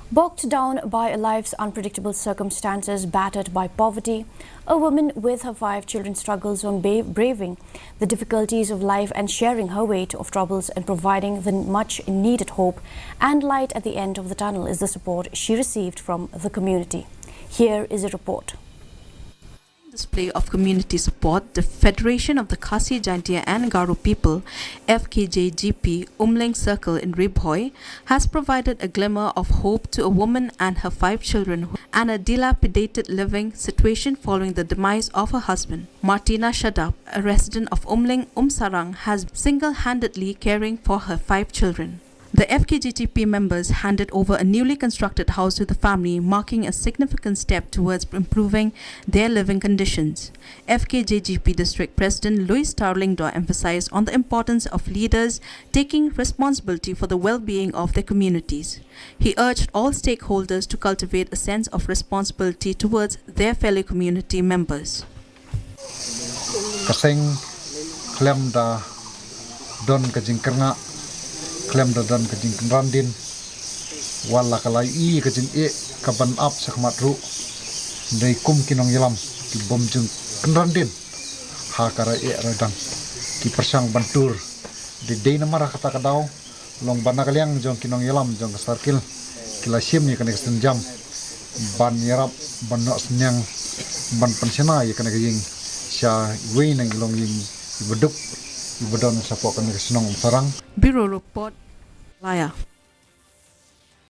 Bogged down by life's unpredictable circumstances, battered by poverty, a woman with her 5 children struggles on braving the difficulties of life and sharing her weight of troubles and providing the much needed hope and light at the end of the tunnel is the support she received from the community. Here is a report. Display of community support, the Federation of the Khasi, Jaintia and Garo people, FKJGP Umling Circle in Ribhoi, has provided a glimmer of hope to a woman and her 5 children and a dilapidated living situation following the demise of her husband. Martina Shadab, a resident of Umling Sarang, has single-handedly caring for her 5 children. The FKJGP members handed over a newly constructed house to the family, marking a significant step towards improving their living conditions. FKJGP District President Louis Starlingdor emphasized on the importance of leaders taking responsibility for the well-being of their communities. He urged all stakeholders to cultivate a sense of responsibility towards their fellow community members. Kaseng klem da don kajing kerna klem da don kajing kenrandin wala kalai I kajing kaban up sakmatru dai kum kinong yelam ki bom jung kenrandin ha kara radang ki persang bantur di dei namara kata kadau long bana kaliang jong kinong yelam jong sarkil kila sim ni kana jam ban yarap ban no senyang ban pensena ya kana kajing sya wei nang long ying ibeduk ibedon sapok kana senong sarang. Bureau Report, Laya.